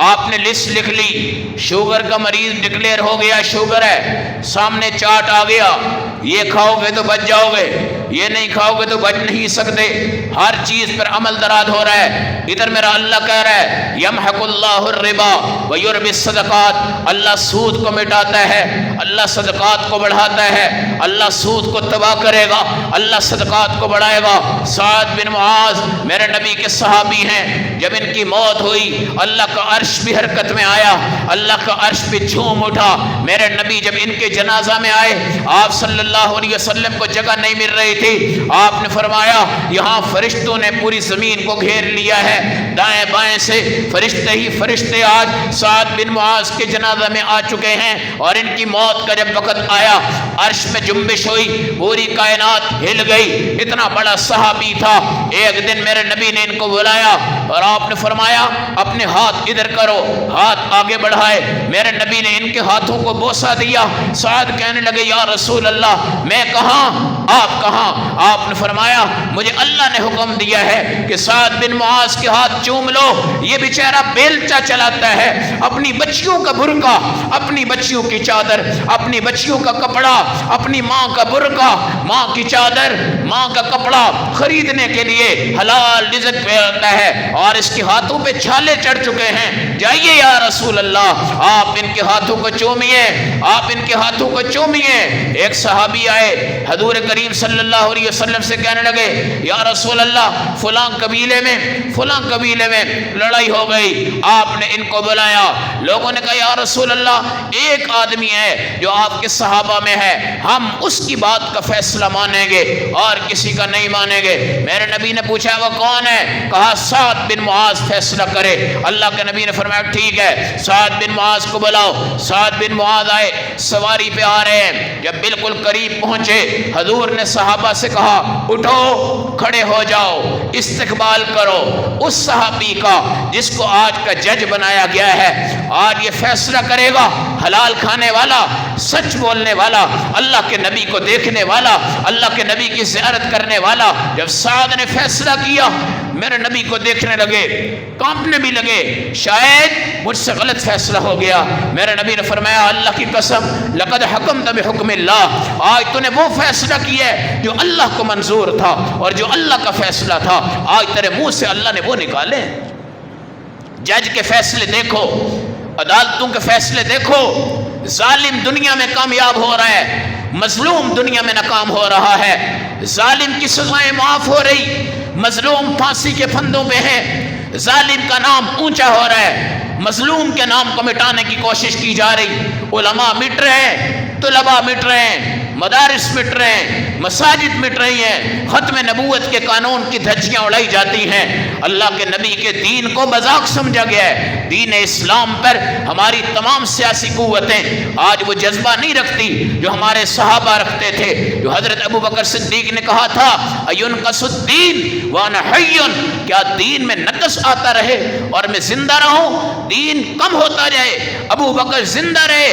آپ نے لسٹ لکھ لی، شوگر کا مریض ڈکلیئر ہو گیا، شوگر ہے، سامنے چارٹ آ گیا، یہ کھاؤ گے تو بچ جاؤ گے، یہ نہیں کھاؤ گے تو بچ نہیں سکتے، ہر چیز پر عمل درآمد ہو رہا ہے۔ ادھر میرا اللہ کہہ رہا ہے یمحق اللہ الربا ویربی الصدقات، اللہ سود کو مٹاتا ہے، اللہ صدقات کو بڑھاتا ہے، اللہ سود کو تباہ کرے گا، اللہ صدقات کو بڑھائے گا۔ سعد بن معاذ میرے نبی کے صحابی ہیں، جب ان کی موت ہوئی اللہ کا عرش بھی حرکت میں آیا، اللہ کا عرش بھی جھوم اٹھا۔ میرے نبی جب ان کے جنازہ میں آئے، آپ صلی اللہ علیہ وسلم کو جگہ نہیں مل رہی تھی، آپ نے فرمایا یہاں فرشتوں نے پوری زمین کو گھیر لیا ہے، دائیں بائیں سے فرشتے ہی فرشتے آج سعد بن معاذ کے جنازہ میں آ چکے ہیں، اور ان کی موت کا جب وقت آیا عرش میں جنبش ہوئی، پوری کائنات ہل گئی۔ اتنا بڑا صحابی تھا، ایک دن میرے نبی نے ان کو بلایا اور آپ نے فرمایا اپنے ہاتھ ادھر کرو، ہاتھ آگے بڑھائے، میرے نبی نے ان کے ہاتھوں کو بوسہ دیا۔ سعد کہنے لگے یا رسول اللہ میں کہاں آپ کہاں؟ آپ نے فرمایا مجھے اللہ نے حکم دیا ہے کہ سعد بن معاذ کے ہاتھ چوم لو، یہ بیچارہ بیلچا چلاتا ہے، اپنی بچیوں کا برقع، اپنی بچیوں کی چادر، اپنی بچیوں کا کپڑا، اپنی ماں کا برقع، ماں کی چادر، ماں کا کپڑا خریدنے کے لیے حلال رزق پہ آتا ہے، اور اس کے ہاتھوں پہ چھالے چڑھ چکے ہیں، جائیے یا رسول اللہ آپ ان کے ہاتھوں کو چومیے، آپ ان کے ہاتھوں کو چومیے۔ ایک صحابی آئے حضور کریم صلی اللہ علیہ وسلم سے کہنے لگے یا رسول اللہ فلاں قبیلے میں لڑائی ہو گئی، آپ نے ان کو بلایا، لوگوں نے کہا یا رسول اللہ ایک آدمی ہے جو آپ کے صحابہ میں ہے، ہم اس کی بات کا فیصلہ مانیں گے اور کسی کا نہیں مانیں گے۔ میرے نبی نے پوچھا وہ کون ہے؟ کہا سعد بن معاذ فیصلہ کرے۔ اللہ کے نبی نے فرمایا ٹھیک ہے، سعد بن معاذ کو بلاؤ۔ سعد بن معاذ آئے، سواری پہ آ رہے ہیں، جب بالکل قریب پہنچے حضور نے صحابہ سے کہا اٹھو کھڑے ہو جاؤ، استقبال کرو اس صحابی کا جس کو آج کا جج بنایا گیا ہے، آج یہ فیصلہ کرے گا، حلال کھانے والا، سچ بولنے والا، اللہ کے نبی کو دیکھنے والا، اللہ کے نبی کی زیارت کرنے والا۔ جب سعد نے فیصلہ کیا میرے نبی کو دیکھنے لگے، کانپنے بھی لگے، شاید مجھ سے غلط فیصلہ ہو گیا۔ میرے نبی نے فرمایا اللہ کی قسم لقد حکمت بحکم اللہ، آج تو نے وہ فیصلہ کیا ہے جو اللہ کو منظور تھا، اور جو اللہ کا فیصلہ تھا آج تیرے منہ سے اللہ نے وہ نکالے۔ جج کے فیصلے دیکھو، عدالتوں کے فیصلے دیکھو، ظالم دنیا میں کامیاب ہو رہا ہے، مظلوم دنیا میں ناکام ہو رہا ہے، ظالم کی سزائیں معاف ہو رہی، مظلوم پھانسی کے پھندوں پہ ہے، ظالم کا نام اونچا ہو رہا ہے، مظلوم کے نام کو مٹانے کی کوشش کی جا رہی، علماء مٹ رہے ہیں، طلباء مٹ رہے ہیں، مدارس مٹ رہے ہیں، مساجد مٹ رہی ہیں، ختم نبوت کے قانون کی دھجیاں اڑائی جاتی ہیں، اللہ کے نبی کے دین کو مذاق سمجھا گیا ہے۔ دین اسلام پر ہماری تمام سیاسی قوتیں آج وہ جذبہ نہیں رکھتی جو ہمارے صحابہ رکھتے تھے، جو حضرت ابوبکر صدیق نے کہا تھا اَيُنْقَصُ الدِّينُ وَأَنَا حَيٌّ، کیا دین میں نقص آتا رہے اور میں زندہ رہوں، دین کم ہوتا جائے، ابوبکر زندہ رہے،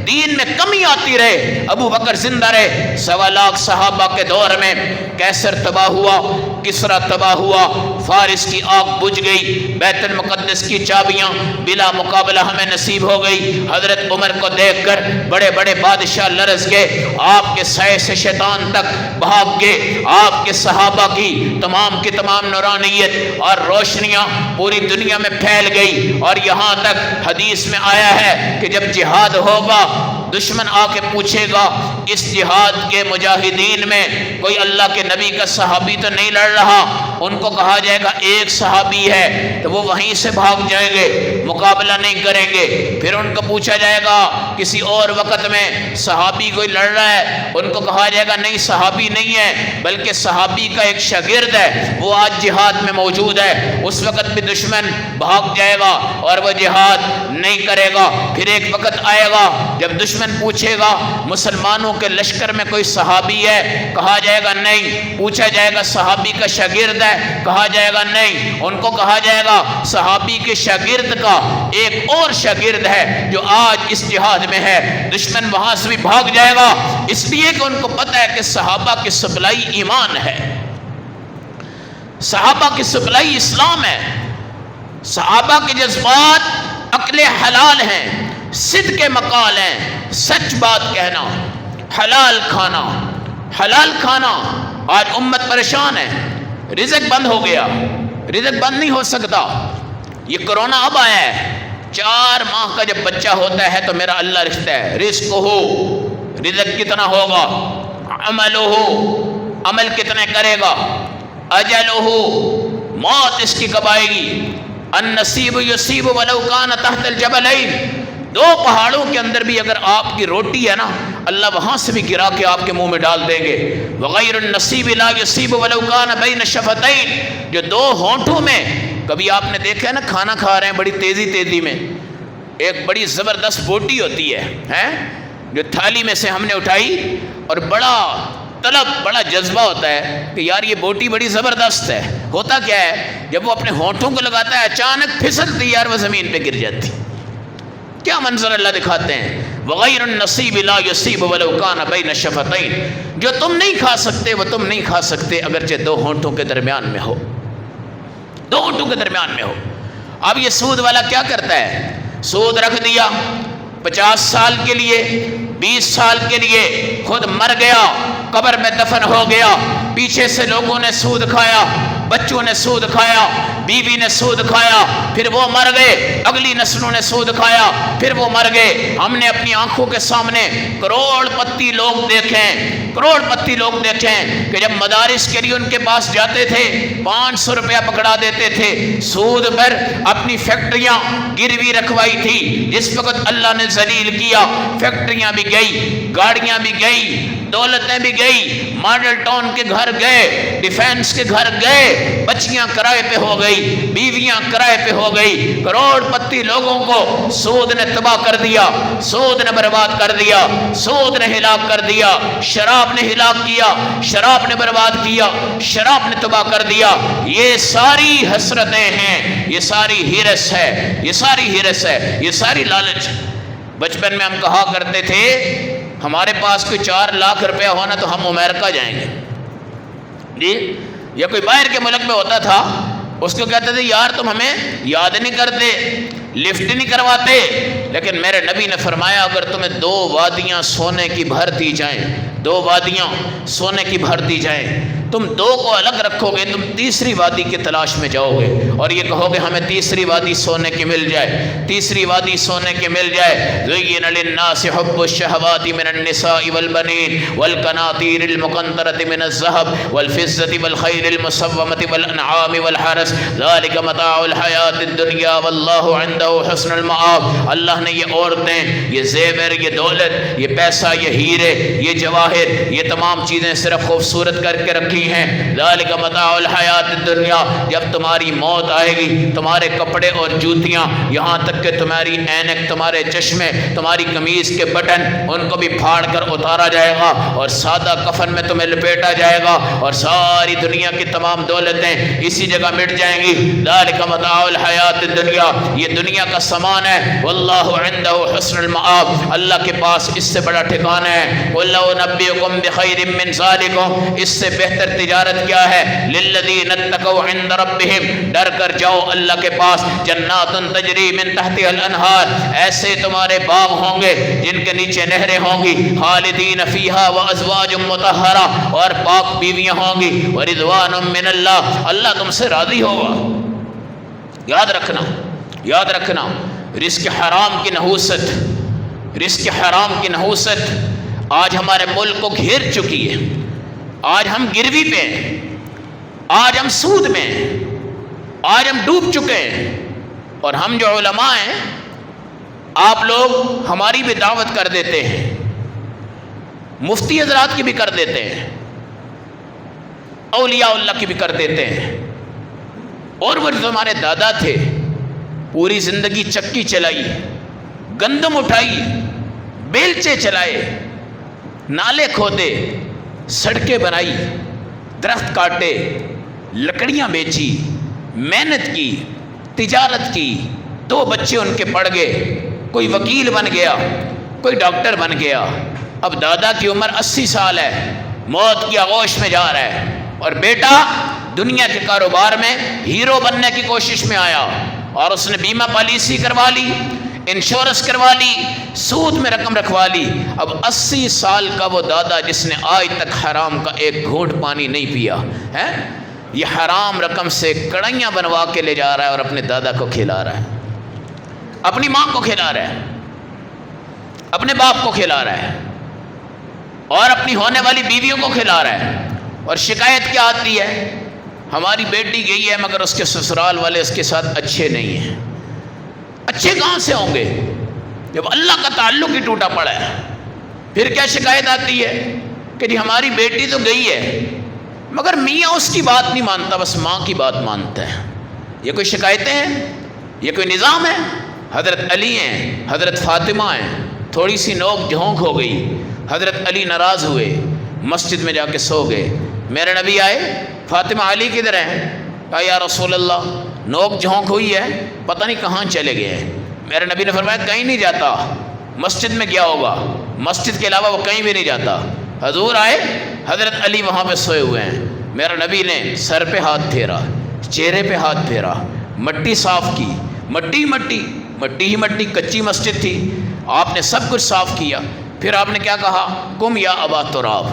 دین میں کمی آتی رہے، ابوبکر زندہ رہے۔ 1.25 لاکھ صحابہ کے دور میں کیسر تباہ ہوا، کسرا تباہ ہوا، فارس کی آگ بجھ گئی، بیت المقدس کی چابیاں بلا مقابلہ ہمیں نصیب ہو گئی۔ حضرت عمر کو دیکھ کر بڑے بڑے بادشاہ لرز گئے، آپ کے سائے سے شیطان تک بھاگ گئے، آپ کے صحابہ کی تمام نورانیت اور روشنیاں پوری دنیا میں پھیل گئی، اور یہاں تک حدیث میں آیا ہے کہ جب جہاد ہوگا دشمن آ کے پوچھے گا اس جہاد کے مجاہدین میں کوئی اللہ کے نبی کا صحابی تو نہیں لڑ رہا، ان کو کہا جائے گا ایک صحابی ہے، تو وہ وہیں سے بھاگ جائیں گے، مقابلہ نہیں کریں گے۔ پھر ان کو پوچھا جائے گا کسی اور وقت میں صحابی کوئی لڑ رہا ہے، ان کو کہا جائے گا نہیں صحابی نہیں ہے بلکہ صحابی کا ایک شاگرد ہے، وہ آج جہاد میں موجود ہے۔ اس وقت بھی دشمن بھاگ جائے گا اور وہ جہاد نہیں کرے گا۔ پھر ایک وقت آئے گا جب دشمن پوچھے گا مسلمانوں کے لشکر میں کوئی صحابی ہے، کہا جائے گا نہیں، پوچھا جائے گا صحابی کا شاگرد ہے، کہا جائے گا نہیں، ان کو کہا جائے گا صحابی کے شاگرد کا ایک اور شاگرد ہے جو آج اس جہاد میں ہے۔ دشمن وہاں سے بھی بھاگ جائے گا، اس لیے کہ ان کو پتہ ہے کہ صحابہ کی سپلائی ایمان ہے، صحابہ کی سپلائی اسلام ہے، صحابہ کے جذبات عقل حلال ہیں، صدق مقال ہیں، سچ بات کہنا، حلال کھانا۔ آج امت پریشان ہے، رزق بند ہو گیا، رزق بند نہیں ہو سکتا۔ یہ کرونا اب آیا ہے، 4 ماہ کا جب بچہ ہوتا ہے تو میرا اللہ رشتہ ہے، رزق ہو، رزق کتنا ہوگا، عمل ہو، عمل کتنے کرے گا، اجل ہو، موت اس کی کب آئے گی، النصیب یصیب ولو کان تحت الجبلین، 2 پہاڑوں کے اندر بھی اگر آپ کی روٹی ہے نا اللہ وہاں سے بھی گرا کے آپ کے منہ میں ڈال دیں گے۔ وغیر النصیب لا یصیب ولو کان بین الشفتین، جو 2 ہونٹوں میں، کبھی آپ نے دیکھا ہے نا کھانا کھا رہے ہیں بڑی تیزی میں، ایک بڑی زبردست بوٹی ہوتی ہے جو تھالی میں سے ہم نے اٹھائی، اور بڑا طلب، بڑا جذبہ ہوتا ہے کہ یار یہ بوٹی بڑی زبردست ہے، ہوتا کیا ہے جب وہ اپنے ہونٹوں کو لگاتا ہے اچانک پھسلتی یار وہ زمین پہ گر جاتی۔ کیا منظر اللہ دکھاتے ہیں، وغیر النصیب لا یصیب ولو کان بین الشفتین، جو تم نہیں کھا سکتے وہ تم نہیں کھا سکتے اگرچہ 2 ہونٹوں کے درمیان میں ہو، 2 ہونٹوں کے درمیان میں ہو۔ اب یہ سود والا کیا کرتا ہے، سود رکھ دیا 50 سال کے لیے، 20 سال کے لیے، خود مر گیا، قبر میں دفن ہو گیا، پیچھے سے لوگوں نے سود کھایا، بچوں نے سود کھایا، بیوی نے سود کھایا، پھر وہ مر گئے، اگلی نسلوں نے سود کھایا، پھر وہ مر گئے۔ ہم نے اپنی آنکھوں کے سامنے کروڑ پتی لوگ دیکھیں کہ جب مدارس کے لیے ان کے پاس جاتے تھے 500 روپیہ پکڑا دیتے تھے، سود پر اپنی فیکٹریاں گروی رکھوائی تھی۔ جس وقت اللہ نے ذلیل کیا، فیکٹریاں بھی گئی، گاڑیاں بھی گئی، دولتیں بھی گئی، ماڈل ٹاؤن کے گھر گئے، ڈیفینس کے گھر گئے، بچیاں کرائے پہ ہو گئی، بیویاں کرائے پہ ہو گئی، کروڑ پتی لوگوں کو سود نے تباہ کر دیا، سود نے برباد کر دیا، سود نے ہلاک کر دیا، شراب نے ہلاک کیا، شراب نے برباد کیا، شراب نے تباہ کر دیا۔ یہ ساری حسرتیں ہیں، یہ ساری ہرس ہے، یہ ساری لالچ۔ بچپن میں ہم کہا کرتے تھے ہمارے پاس کوئی 4 لاکھ روپیہ ہونا تو ہم امریکہ جائیں گے جی، یا کوئی باہر کے ملک میں ہوتا تھا، اس کو کہتے تھے یار تم ہمیں یاد نہیں کرتے، لفٹ نہیں کرواتے، لیکن میرے نبی نے فرمایا اگر تمہیں 2 وادیاں سونے کی بھر دی جائیں دو وادیاں سونے کی بھر دی جائیں، تم دو کو الگ رکھو گے، تم تیسری وادی کی تلاش میں جاؤ گے اور یہ کہو گے ہمیں تیسری وادی سونے کی مل جائے، تیسری وادی سونے کی مل جائے۔ زُيِّنَ لِلنَّاسِ حُبُّ الشَّهَوَاتِ مِنَ النِّسَاءِ وَالْبَنِينَ وَالْقَنَاطِيرِ الْمُقَنطَرَةِ مِنَ الذَّهَبِ وَالْفِضَّةِ وَالْخَيْلِ الْمُسَوَّمَةِ وَالْأَنْعَامِ وَالْحَرْثِ ذَلِكَ مَتَاعُ الْحَيَاةِ الدُّنْيَا وَاللَّهُ عِندَهُ حُسْنُ الْمَآبِ۔ اللہ نے یہ عورتیں، یہ زیور، یہ دولت، یہ پیسہ، یہ ہیرے، یہ جواہر، یہ تمام چیزیں صرف خوبصورت کر کے رکھی ہیں۔ ذالک متاع الحیات الدنیا، جب تمہاری موت آئے گی تمہارے کپڑے اور جوتیاں، یہاں تک کہ تمہاری اینک، تمہارے چشمے، تمہاری قمیض کے بٹن، ان کو بھی پھاڑ کر اتارا جائے گا اور سادہ کفن میں تمہیں لپیٹا جائے گا اور ساری دنیا کی تمام دولتیں اسی جگہ مٹ جائیں گی۔ ذالک متاع الحیات الدنیا، یہ دنیا کا سامان ہے۔ واللہ عنده حسن المآب، اللہ کے پاس اس سے بڑا ٹھکانہ ہے۔ قل لو نبئکم بخیر من ذالکم، اس سے بہتر تجارت کیا ہے؟ للذین اتقوا عند ربہم، ڈر کر جاؤ اللہ کے پاس۔ جنات تجری من تحتها الانہار، ایسے تمہارے باغ ہوں گے جن کے نیچے نہریں ہوں گی۔ خالدین فیہا وازواج مطہرہ، اور پاک بیویاں ہوں گی۔ ورضوان من اللہ، اللہ تم سے راضی ہوگا۔ یاد رکھنا، یاد رکھنا، رزق حرام کی نحوست، رزق حرام کی نحوست آج ہمارے ملک کو گھیر چکی ہے۔ آج ہم گروی پہ ہیں، آج ہم سود میں ہیں، آج ہم ڈوب چکے ہیں۔ اور ہم جو علماء ہیں، آپ لوگ ہماری بھی دعوت کر دیتے ہیں، مفتی حضرات کی بھی کر دیتے ہیں، اولیاء اللہ کی بھی کر دیتے ہیں۔ اور وہ جو ہمارے دادا تھے، پوری زندگی چکی چلائی، گندم اٹھائی، بیلچے چلائے، نالے کھودے، سڑکیں بنائی، درخت کاٹے، لکڑیاں بیچی، محنت کی، تجارت کی، 2 بچے ان کے پڑھ گئے، کوئی وکیل بن گیا، کوئی ڈاکٹر بن گیا۔ اب دادا کی عمر 80 سال ہے، موت کی آغوش میں جا رہا ہے، اور بیٹا دنیا کے کاروبار میں ہیرو بننے کی کوشش میں آیا، اور اس نے بیمہ پالیسی کروا لی، انشورنس کروا لی، سود میں رقم رکھوا لی۔ اب 80 سال کا وہ دادا جس نے آج تک حرام کا ایک گھونٹ پانی نہیں پیا ہے، یہ حرام رقم سے کڑھائیاں بنوا کے لے جا رہا ہے اور اپنے دادا کو کھلا رہا ہے، اپنی ماں کو کھلا رہا ہے، اپنے باپ کو کھلا رہا ہے، اور اپنی ہونے والی بیویوں کو کھلا رہا ہے۔ اور شکایت کیا آتی ہے؟ ہماری بیٹی گئی ہے مگر اس کے سسرال والے اس کے ساتھ اچھے نہیں ہیں۔ اچھے کہاں سے ہوں گے جب اللہ کا تعلق ہی ٹوٹا پڑا ہے؟ پھر کیا شکایت آتی ہے کہ جی ہماری بیٹی تو گئی ہے مگر میاں اس کی بات نہیں مانتا، بس ماں کی بات مانتا ہے۔ یہ کوئی شکایتیں ہیں؟ یہ کوئی نظام ہے؟ حضرت علی ہیں، حضرت فاطمہ ہیں، تھوڑی سی نوک جھونک ہو گئی، حضرت علی ناراض ہوئے، مسجد میں جا کے سو گئے۔ میرے نبی آئے، فاطمہ علی کدھر ہیں؟ کہا یا رسول اللہ نوک جھونک ہوئی ہے، پتہ نہیں کہاں چلے گئے ہیں۔ میرے نبی نے فرمایا کہیں نہیں جاتا، مسجد میں گیا ہوگا، مسجد کے علاوہ وہ کہیں بھی نہیں جاتا۔ حضور آئے، حضرت علی وہاں پہ سوئے ہوئے ہیں۔ میرے نبی نے سر پہ ہاتھ پھیرا، چہرے پہ ہاتھ پھیرا، مٹی صاف کی، مٹی مٹی مٹی ہی مٹی، کچی مسجد تھی، آپ نے سب کچھ صاف کیا۔ پھر آپ نے کیا کہا؟ قم یا ابا تراب،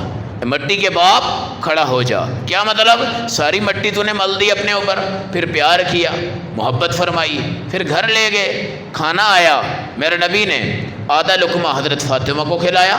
مٹی کے باپ کھڑا ہو جا۔ کیا مطلب؟ ساری مٹی تو نے مل دی اپنے اوپر۔ پھر پیار کیا، محبت فرمائی، پھر گھر لے گئے، کھانا آیا، میرے نبی نے آدھا لقمہ حضرت فاطمہ کو کھلایا،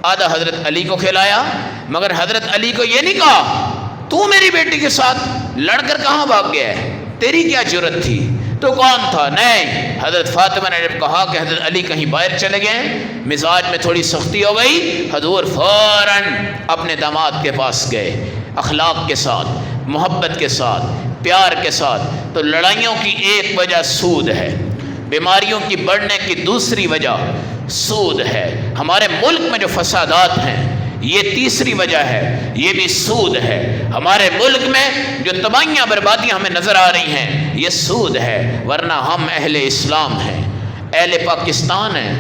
آدھا حضرت علی کو کھلایا، مگر حضرت علی کو یہ نہیں کہا تو میری بیٹی کے ساتھ لڑ کر کہاں بھاگ گیا ہے، تیری کیا جرت تھی، تو کون تھا؟ نہیں، حضرت فاطمہ نے جب کہا کہ حضرت علی کہیں باہر چلے گئے، مزاج میں تھوڑی سختی ہو گئی، حضور فوراً اپنے داماد کے پاس گئے، اخلاق کے ساتھ، محبت کے ساتھ، پیار کے ساتھ۔ تو لڑائیوں کی ایک وجہ سود ہے، بیماریوں کی بڑھنے کی دوسری وجہ سود ہے، ہمارے ملک میں جو فسادات ہیں یہ تیسری وجہ ہے، یہ بھی سود ہے۔ ہمارے ملک میں جو تباہیاں بربادیاں ہمیں نظر آ رہی ہیں یہ سود ہے، ورنہ ہم اہل اسلام ہیں، اہل پاکستان ہیں،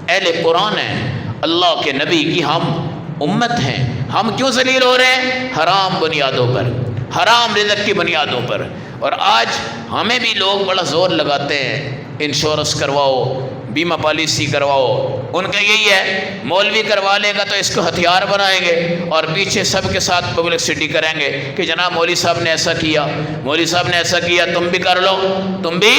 اہل قرآن ہیں، اللہ کے نبی کی ہم امت ہیں۔ ہم کیوں ذلیل ہو رہے ہیں؟ حرام بنیادوں پر، حرام رزق کی بنیادوں پر۔ اور آج ہمیں بھی لوگ بڑا زور لگاتے ہیں، انشورنس کرواؤ، بیمہ پالیسی کرواؤ، ان کا یہی ہے، مولوی کروا لے گا تو اس کو ہتھیار بنائیں گے اور پیچھے سب کے ساتھ پبلسٹی کریں گے کہ جناب مولوی صاحب نے ایسا کیا، مولوی صاحب نے ایسا کیا، تم بھی کر لو، تم بھی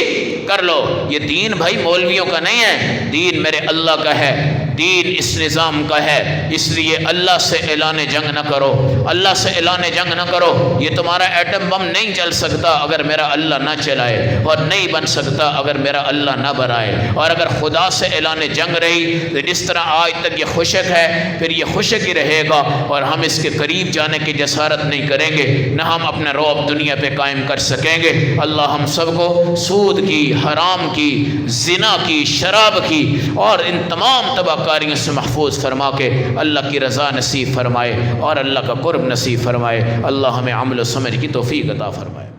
کر لو۔ یہ دین بھائی مولویوں کا نہیں ہے، دین میرے اللہ کا ہے، دین اس نظام کا ہے۔ اس لیے اللہ سے اعلان جنگ نہ کرو، اللہ سے اعلان جنگ نہ کرو۔ یہ تمہارا ایٹم بم نہیں چل سکتا اگر میرا اللہ نہ چلائے، اور نہیں بن سکتا اگر میرا اللہ نہ بنائے۔ اور اگر خدا سے اعلان جنگ رہی تو جس طرح آج تک یہ خشک ہے پھر یہ خشک ہی رہے گا، اور ہم اس کے قریب جانے کی جسارت نہیں کریں گے، نہ ہم اپنا رعب دنیا پہ قائم کر سکیں گے۔ اللہ ہم سب کو سود کی، حرام کی، زنا کی، شراب کی اور ان تمام تباہ کاریوں سے محفوظ فرما کے اللہ کی رضا نصیب فرمائے اور اللہ کا قرب نصیب فرمائے۔ اللہ ہمیں عمل و سمجھ کی توفیق عطا فرمائے۔